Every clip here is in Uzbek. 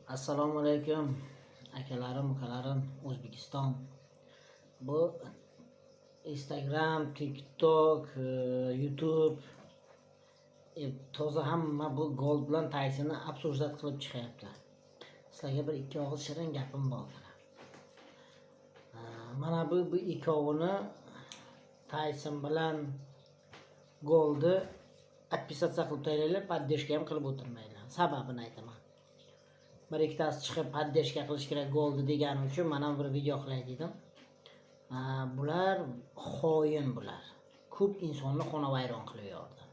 Assalomu alaykum akalarim, ukalarim, O'zbekiston. Bu Instagram, TikTok, YouTube toza hamma bu gol bilan Taysonni obsujdat qilib chiqyapti. Sizlarga bir ikki og'iz shirin gapim bor. Mana bu ikkovini Tayson bilan golni отписаться qilib tayyorlar, поддержка ham qilib o'tirmaylar. Sababini aytaman. Bir ikkitasi chiqib поддержка qilish kerak golni degani uchun mana bir video qilay dedim. Bular xoin bular. Ko'p insonni xonavayron qilib yordi.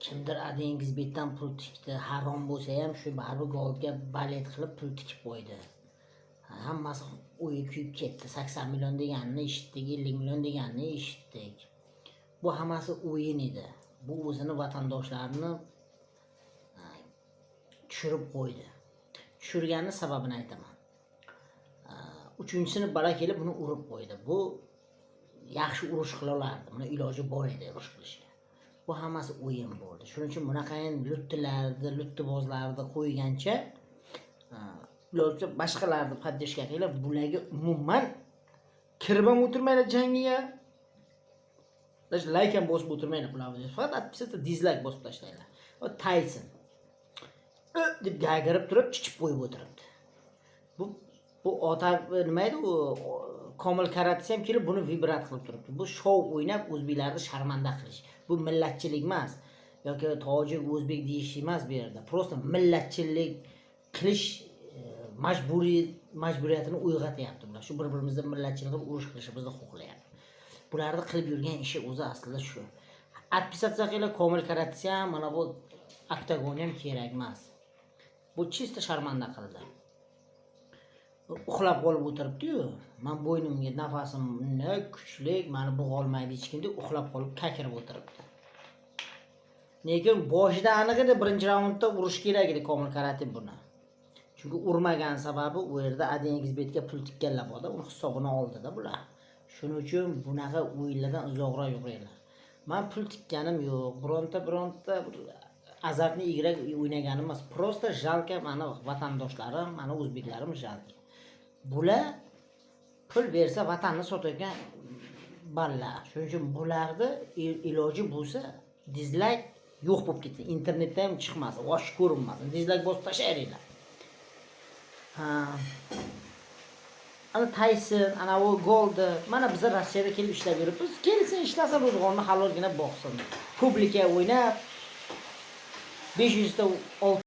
Kimdir adingiz betdan pul tikdi, harom bo'lsa ham shu baribir golga balet qilib pul tikib qo'ydi. Hammasi o'yi kuyib ketdi. 80 million deganini eshitdik, 50 million deganini eshitdik. Bu hammasi o'yin edi. Bu o'zini vatandoshlarini tushirib qo'ydi. Tushirganning sababini aytaman. 3-sinf bola kelib buni urib qo'ydi. Bu yaxshi urush qila olardi. Buni iloji bor edi urush qilishga. Bu hammasi o'yin bo'ldi. Shuning uchun bunaqayin luttibozlarni qo'ygancha ularga boshqalarni поддержка qilib, bularga umuman kirib ham o'tirmaylar jangiga. Like ham bosib o'tirmaylar bularga. Faqat отписаться, dislike bosib tashlaylar. Va Tayson deb gagirib turib, chichib qo'yib o'tiribdi. Bu ota nima edi u Komil Karatsi ham kelib buni vibrat qilib turibdi. Bu shov o'ynab o'zbeklarni sharmanda qilish. Bu millatchilik emas yoki tojik, o'zbek deyish emas bu yerda. Просто millatchilik qilish majburiyatini uyg'otyapti bular. Shu bir-birimizga millatchilik qilib urush qilishimizni xohlayapti. Bularni qilib yurgan ishi o'zi aslida shu. Отписаться qilib Komil Karatsi ham mana bu oktagon ham kerak emas. Bu chista sharmanda qildi. Uxlab qolib o'tiribdi-yu. Men bo'ynimga nafasim kuchli, meni bug'olmaydi hech kim deb uxlab qolib kakirib o'tiribdi. Lekin boshida aniq edi, birinchi raundda urish kerak edi Komil Karatsi buni. Chunki urmagan sababi u yerda adingiz betga pul tikkanlar borda, uni hisobini oldida bular. Shuning uchun bunaqa o'yinlardan uzoqroq yuringlar. Men pul tikkanim yo'q. Bironta azartni igrak o'ynaganim emas. Просто jalka meni vatandoshlarim, meni o'zbeklarim jalka. Bular pul bersa vatanni sotayotgan ballar. Shuning uchun bularni iloji bo'lsa dislike yo'q bo'lib ketdi. Internetda ham chiqmasin, osh ko'rinmasin. Dislike bosib tashlayringlar. Ana Tayson, ana u golda, mana biz Rossiyada kelib ishlab yuribmiz. Kelsin ishlasa ro'zg'orni halolgina boqsin. Publika o'ynab 500 ta